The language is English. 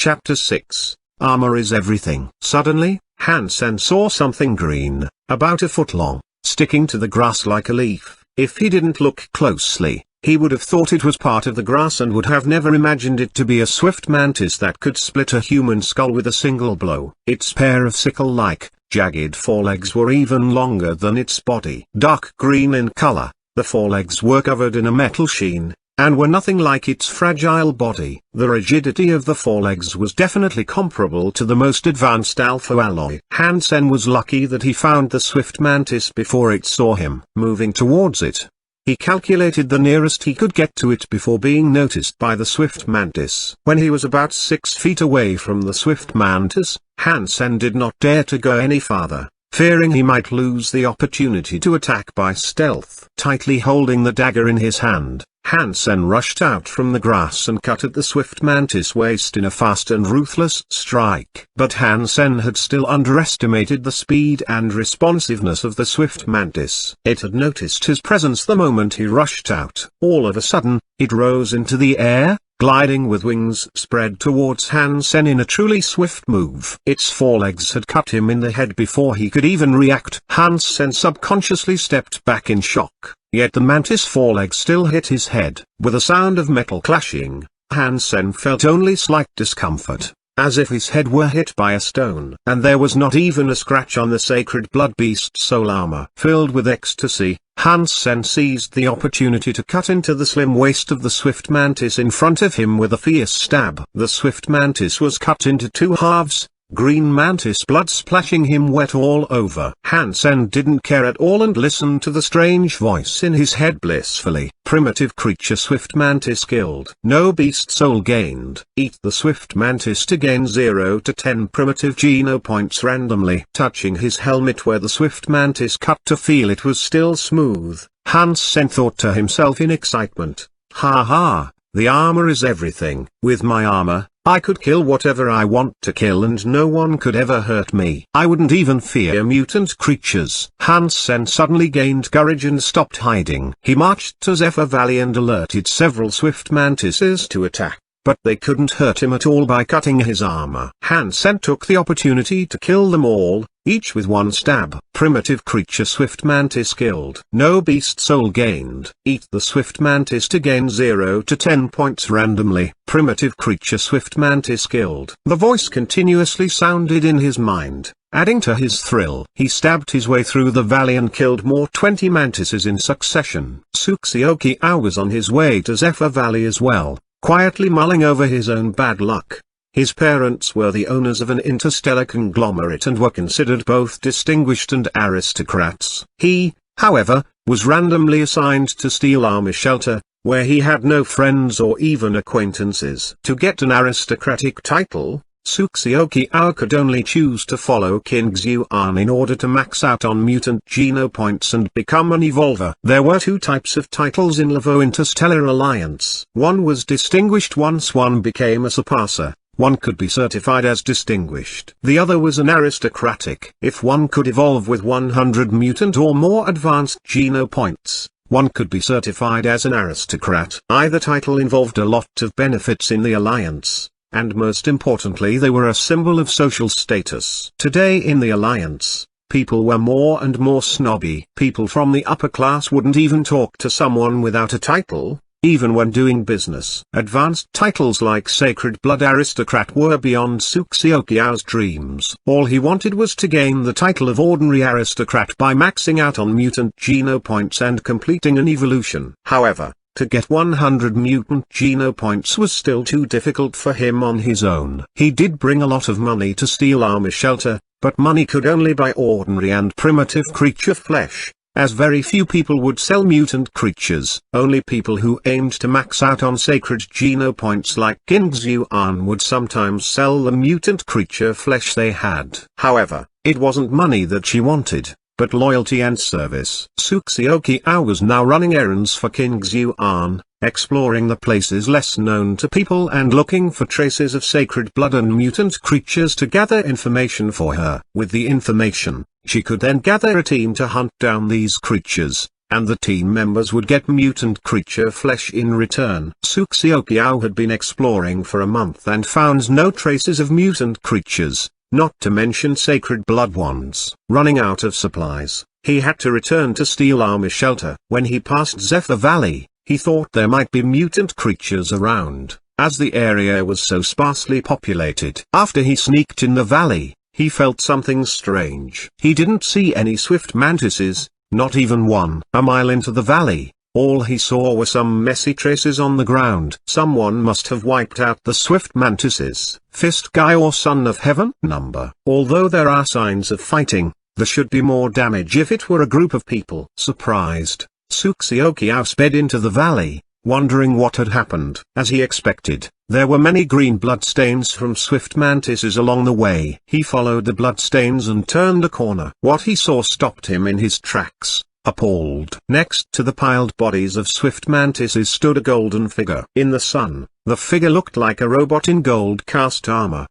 Chapter 6, Armor is Everything. Suddenly, Han Sen saw something green, about a foot long, sticking to the grass like a leaf. If he didn't look closely, he would have thought it was part of the grass and would have never imagined it to be a swift mantis that could split a human skull with a single blow. Its pair of sickle-like, jagged forelegs were even longer than its body. Dark green in color, the forelegs were covered in a metal sheen, and were nothing like its fragile body. The rigidity of the forelegs was definitely comparable to the most advanced alpha alloy. Han Sen was lucky that he found the swift mantis before it saw him. Moving towards it, he calculated the nearest he could get to it before being noticed by the swift mantis. When he was about 6 feet away from the swift mantis, Han Sen did not dare to go any farther, fearing he might lose the opportunity to attack by stealth. Tightly holding the dagger in his hand, Han Sen rushed out from the grass and cut at the swift mantis' waist in a fast and ruthless strike. But Han Sen had still underestimated the speed and responsiveness of the swift mantis. It had noticed his presence the moment he rushed out. All of a sudden, it rose into the air, gliding with wings spread towards Han Sen in a truly swift move. Its forelegs had cut him in the head before he could even react. Han Sen subconsciously stepped back in shock, yet the mantis forelegs still hit his head. With a sound of metal clashing, Han Sen felt only slight discomfort, as if his head were hit by a stone. And there was not even a scratch on the sacred blood beast soul armor. Filled with ecstasy, Han Sen seized the opportunity to cut into the slim waist of the swift mantis in front of him with a fierce stab. The swift mantis was cut into 2 halves, green mantis blood splashing him wet all over. Han Sen didn't care at all and listened to the strange voice in his head blissfully. Primitive creature swift mantis killed. No beast soul gained. Eat the swift mantis to gain 0 to 10 primitive geno points randomly. Touching his helmet where the swift mantis cut to feel it was still smooth, Han Sen thought to himself in excitement, "Ha ha, the armor is everything. With my armor, I could kill whatever I want to kill and no one could ever hurt me. I wouldn't even fear mutant creatures." Han Sen suddenly gained courage and stopped hiding. He marched to Zephyr Valley and alerted several swift mantises to attack, but they couldn't hurt him at all by cutting his armor. Han Sen took the opportunity to kill them all, each with 1 stab. Primitive creature swift mantis killed. No beast soul gained. Eat the swift mantis to gain 0 to 10 points randomly. Primitive creature swift mantis killed. The voice continuously sounded in his mind, adding to his thrill. He stabbed his way through the valley and killed more 20 mantises in succession. Tsukuyoki Ao was on his way to Zephyr Valley as well, quietly mulling over his own bad luck. His parents were the owners of an interstellar conglomerate and were considered both distinguished and aristocrats. He, however, was randomly assigned to Steel Army Shelter, where he had no friends or even acquaintances. To get an aristocratic title, Tsukuyoki Ao could only choose to follow King Xuan in order to max out on mutant geno points and become an evolver. There were 2 types of titles in Laveau Interstellar Alliance. One was distinguished once one became a surpasser. One could be certified as distinguished. The other was an aristocratic. If one could evolve with 100 mutant or more advanced geno points, one could be certified as an aristocrat. Either title involved a lot of benefits in the Alliance, and most importantly they were a symbol of social status. Today in the Alliance, people were more and more snobby. People from the upper class wouldn't even talk to someone without a title, even when doing business. Advanced titles like Sacred Blood Aristocrat were beyond Tsukuyoki Ao's dreams. All he wanted was to gain the title of Ordinary Aristocrat by maxing out on mutant geno points and completing an evolution. However, to get 100 mutant geno points was still too difficult for him on his own. He did bring a lot of money to Steel Army Shelter, but money could only buy ordinary and primitive creature flesh, as very few people would sell mutant creatures. Only people who aimed to max out on sacred geno points like King Xuan would sometimes sell the mutant creature flesh they had. However, it wasn't money that she wanted, but loyalty and service. Tsukuyoki Ao was now running errands for King Xuan, exploring the places less known to people and looking for traces of sacred blood and mutant creatures to gather information for her. With the information, she could then gather a team to hunt down these creatures, and the team members would get mutant creature flesh in return. Suxiokiao had been exploring for a month and found no traces of mutant creatures, not to mention sacred blood ones. Running out of supplies, he had to return to Steel Army Shelter. When he passed Zephyr Valley, he thought there might be mutant creatures around, as the area was so sparsely populated. After he sneaked in the valley, he felt something strange. He didn't see any swift mantises, not even one. A mile into the valley, all he saw were some messy traces on the ground. Someone must have wiped out the swift mantises. Fist guy or Son of Heaven number. Although there are signs of fighting, there should be more damage if it were a group of people. Surprised, Suxiokiao sped into the valley, wondering what had happened. As he expected, there were many green bloodstains from swift mantises along the way. He followed the bloodstains and turned a corner. What he saw stopped him in his tracks, appalled. Next to the piled bodies of swift mantises stood a golden figure. In the sun, the figure looked like a robot in gold cast armor.